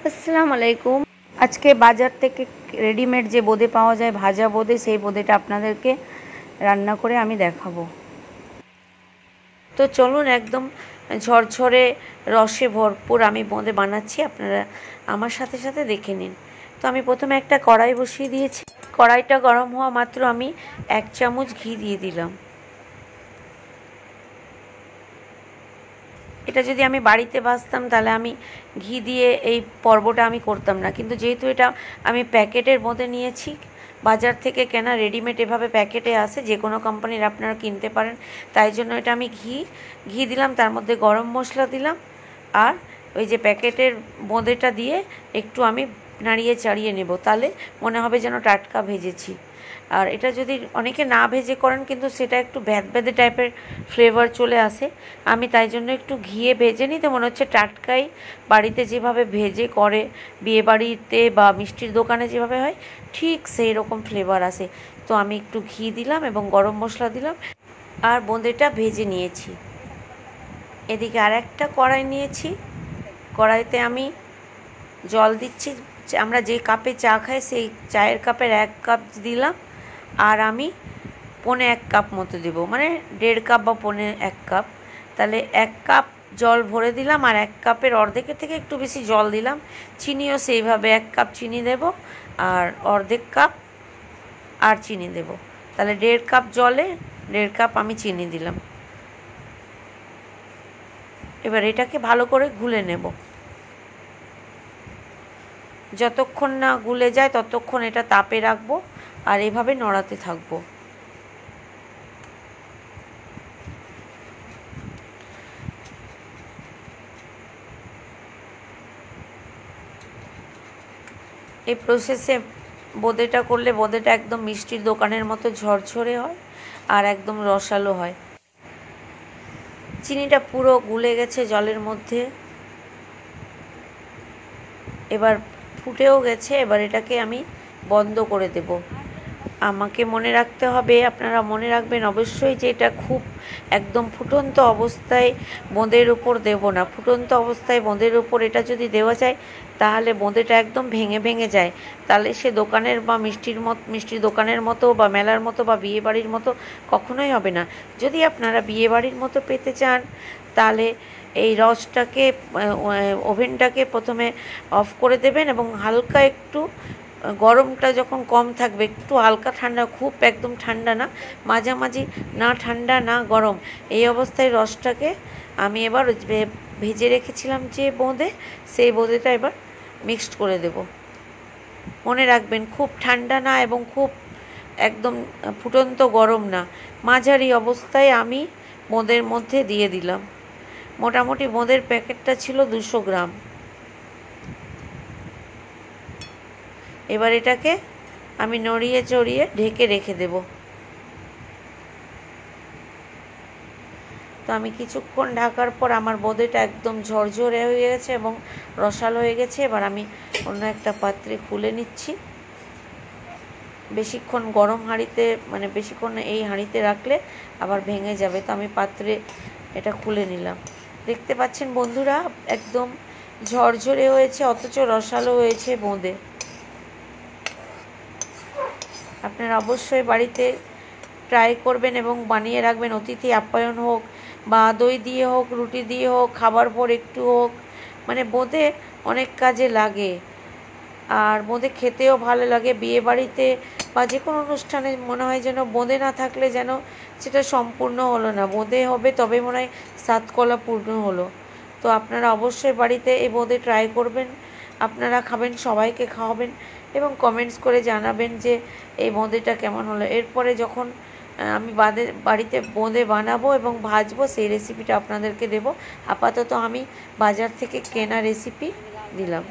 আসসালামু আলাইকুম। আজকে বাজার থেকে রেডিমেড যে বোঁদে পাওয়া যায়, ভাজা বোঁদে, সেই বোঁদেটা আপনাদেরকে রান্না করে আমি দেখাবো। তো চলুন, একদম ঝরঝরে রসে ভরপুর আমি বোঁদে বানাচ্ছি, আপনারা আমার সাথে সাথে দেখে নিন। তো আমি প্রথমে একটা কড়াই বসিয়ে দিয়েছি। কড়াইটা গরম হওয়া মাত্র আমি 1 চামচ ঘি দিয়ে দিলাম। এটা যদি আমি বাড়িতে ভাজতাম তাহলে আমি ঘি দিয়ে এই পর্বটা আমি করতাম না, কিন্তু যেহেতু এটা আমি প্যাকেটের মধ্যে নিয়েছি, বাজার থেকে কেনা রেডিমেড এভাবে প্যাকেটে আসে, যে কোনো কোম্পানির আপনারা কিনতে পারেন, তাই জন্য এটা আমি ঘি দিলাম, তার মধ্যে গরম মশলা দিলাম, আর ওই যে প্যাকেটের বোঁদেটা দিয়ে একটু আমি নাড়িয়ে চাড়িয়ে নেব, তাহলে মনে হবে যেন টাটকা ভেজেছি। আর এটা যদি অনেকে না ভেজে করেন, কিন্তু সেটা একটু ভ্যাদভ্যাদে টাইপের ফ্লেভার চলে আসে। আমি তাই জন্য একটু ঘিয়ে ভেজে নিই, তো মনে হচ্ছে টাটকাই বাড়িতে যেভাবে ভেজে করে, বিয়েবাড়িতে বা মিষ্টির দোকানে যেভাবে হয়, ঠিক সেই রকম ফ্লেভার আসে। তো আমি একটু ঘি দিলাম এবং গরম মশলা দিলাম, আর বোঁদেটা ভেজে নিয়েছি। এদিকে আর একটা কড়াই নিয়েছি, কড়াইতে আমি জল দিচ্ছি। আমরা যে কাপে চা খাই সেই চায়ের কাপের 1 কাপ দিলাম, আর আমি 1.25 কাপ মতো দেবো, মানে 1.5 কাপ বা 1.25 কাপ। তাহলে 1 কাপ জল ভরে দিলাম, আর 1 কাপের অর্ধেকের থেকে একটু বেশি জল দিলাম। চিনিও সেইভাবে 1 কাপ চিনি দেব, আর অর্ধেক কাপ আর চিনি দেব। তাহলে 1.5 কাপ জলে 1.5 কাপ আমি চিনি দিলাম। এবার এটাকে ভালো করে গুলে নেব। যতক্ষণ না গুলে যায় ততক্ষণ এটা তাপে রাখবো, আর এভাবে নড়াতে থাকবো। এই প্রসেসে বোঁদেটা করলে বোঁদেটা একদম মিষ্টির দোকানের মতো ঝরঝরে হয়, আর একদম রসালো হয়। চিনিটা পুরো গুলে গেছে জলের মধ্যে, এবার ফুটেও গেছে। এবার এটাকে আমি বন্ধ করে দেব। আমাকে মনে রাখতে হবে, আপনারা মনে রাখবেন অবশ্যই, যে এটা খুব একদম ফুটন্ত অবস্থায় বোঁদের উপর দেব না। ফুটন্ত অবস্থায় বোঁদের উপর এটা যদি দেওয়া যায়, তাহলে বোঁদেটা একদম ভেঙে ভেঙে যায়। তাহলে সে দোকানের বা মিষ্টির দোকানের মতো বা মেলার মতো বা বিয়েবাড়ির মতো কখনোই হবে না। যদি আপনারা বিয়েবাড়ির মতো পেতে চান, তাহলে এই রসটাকে, ওভেনটাকে প্রথমে অফ করে দেবেন, এবং হালকা একটু গরমটা যখন কম থাকবে, একটু হালকা ঠান্ডা, খুব একদম ঠান্ডা না, মাঝামাঝি, না ঠান্ডা না গরম, এই অবস্থায় রসটাকে আমি এবার ভেজে রেখেছিলাম যে বোঁদে, সেই বোঁদেটা এবার মিক্সড করে দেব। মনে রাখবেন, খুব ঠান্ডা না এবং খুব একদম ফুটন্ত গরম না, মাঝারি অবস্থায় আমি বোঁদের মধ্যে দিয়ে দিলাম। মোটামুটি বোঁদের প্যাকেটটা ছিল 200 গ্রাম। এবার এটাকে আমি নড়িয়ে চড়িয়ে ঢেকে রেখে দেব। তো আমি কিছুক্ষণ ঢাকার পর আমার বোঁদেটা একদম ঝরঝরে হয়ে গেছে এবং রসালো হয়ে গেছে। এবার আমি অন্য একটা পাত্রে খুলে নিচ্ছি। বেশিক্ষণ গরম হাঁড়িতে, মানে বেশিক্ষণ এই হাঁড়িতে রাখলে আবার ভেঙে যাবে। তো আমি পাত্রে এটা খুলে নিলাম। দেখতে পাচ্ছেন বন্ধুরা, একদম ঝরঝরে হয়েছে, অথচ রসালো হয়েছে বোঁদে। আপনারা অবশ্যই বাড়িতে ট্রাই করবেন এবং বানিয়ে রাখবেন। অতিথি আপ্যায়ন হোক, বা দই দিয়ে হোক, রুটি দিয়ে হোক, খাবার পর একটু হোক, মানে বোঁদে অনেক কাজে লাগে, আর বোঁদে খেতেও ভালো লাগে। বিয়ে বাড়িতে বা যে কোনো অনুষ্ঠানে মনে হয় যেন বোঁদে না থাকলে যেন সেটা সম্পূর্ণ হলো না। বোঁদে হবে তবে মনে হয় 7 কলা পূর্ণ হলো। তো আপনারা অবশ্যই বাড়িতে এই বোঁদে ট্রাই করবেন, আপনারা খাবেন, সবাইকে খাওয়াবেন, এবং কমেন্টস করে জানাবেন যে এই বোঁদেটা কেমন হলো। এরপরে যখন আমি বাড়িতে বোঁদে বানাবো এবং ভাজবো, সেই রেসিপিটা আপনাদেরকে দেব। আপাতত আমি বাজার থেকে কেনা রেসিপি দিলাম।